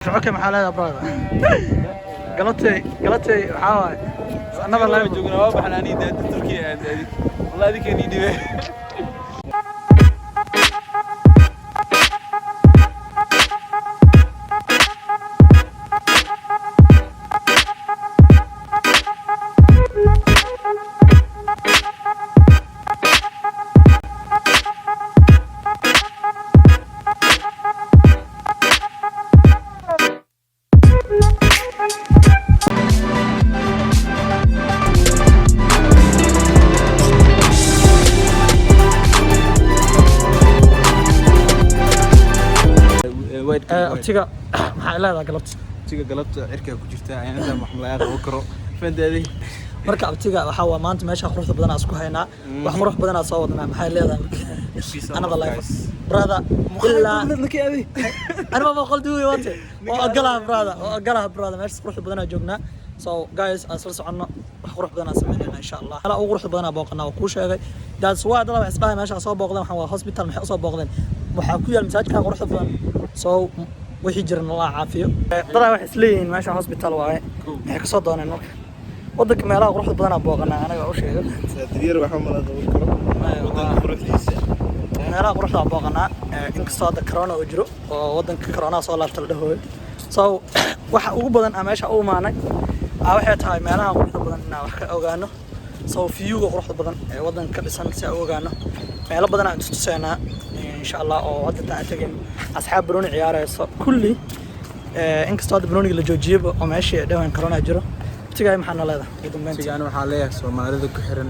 شعوك محل هذا برادة قلتي حاوي أنا والله جوجنا واضح أنا نيد تركيا هذه والله ذيك نيدي أبتيجا محل هذا قلبت أبتيجا قلبت عركة كجرتها يعني هذا محملات وكرو فين هذه مركب أبتيجا وحاول ما أنت ماشي أخرج بدنا أسكو هنا وحمرح بدنا صوتنا محل هذا أنا بالله برادا إلا أنا ما بقول دوي وانت وأقلها برادا ماشي أخرج بدنا جوجنا so guys أصلص عنا أخرج بدنا سمينا إن شاء الله هلا أخرج بدنا باقنا وكوش هاي ده سواء ده بحسبها ماشي أصاب باقنا محوا hospital محي أصاب باقنا محاكوية المساج كان أخرج بدنا so wixii jirna Allah caafiyo dadka wax isleeyihiin meesha hospital waaye maxay ka soo dooneen marka wadanka meelaha quruxda badan aan booqanaa anaga u sheego tadriir waxa ma la qaban karo wadanka quruxdiisa meelaha quruxda aan booqanaa inkastoo hadda corona uu jiro oo wadanka corona soo laabtay la dhahoy so waxa ugu badan aan meesha u imaanay waxay tahay meelaha quruxda badan inaan wax ka ogaano so view-ga quruxda badan ee wadanka ka dhisan si aan u ogaano meelo badan aan tusaynaa إن شاء الله أو هذا تعتقد أصحاب بروني عياره كلي إنك استاد بروني اللي جوجيب وماشي دوين كورونا جرو تيجي محل هذا تيجي أنا محلية سومالي ذو كحرن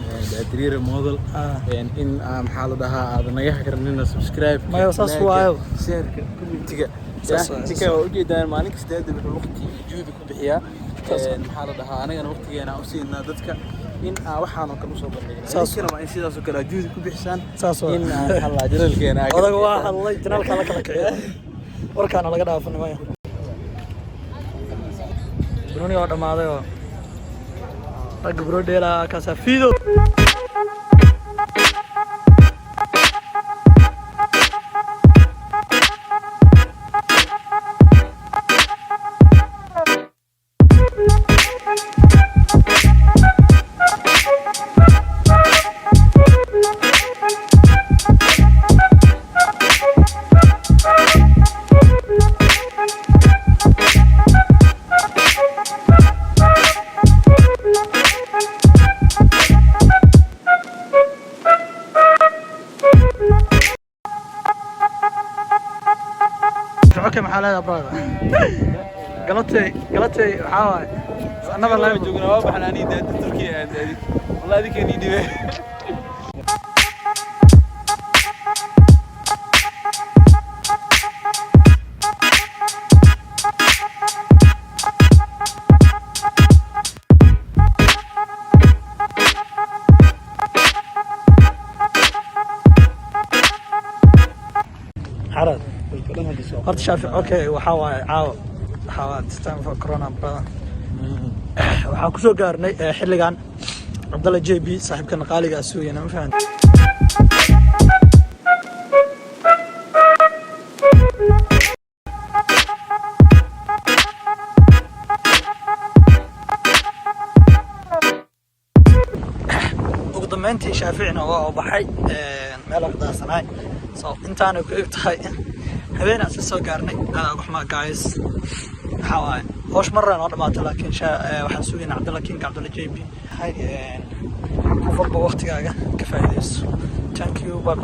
تدرير الموديل يعني إن محل ده هذا نجح كرنينا سبسكرايب ما يوصل واو شير كل تيجي وجي داير مالك استعد بالوقت جودك بحياة محل ده أنا وقتي أنا أوصي إن ذاتك إن waxaan oo kale soo bandhigay kira ma sidaas oo kale juudi ku bixisaan in halla jiralkeena odaga waa hadlay jiralka la kala kiciyo warkaana laga dhaafan maayo bruni oo dhamaaday oo rag bro dheela ka safiido شعوك محل هذا برادة قلتي حاوي أنا والله جوجنا واضح أنا نيد تركيا هذه والله ذيك نيدي حرد horta shaafic okay waxa waaye caawa time for corona brother waxaan ku soo gaarnay xilligan Abdalla JB saaxiibkan qaaliga ah suugayna ma fahan ugu dambeyntii shaaficna waa baxay meel uu daasanaay so intaana ku egtahay habeen aan soo gaarnay waxma guys waxa hoosh marran oo dhamaatay laakiin waxaan suugaynaa Abdalla JB hay ku walba waqtigaaga ka faa'iideyso thank you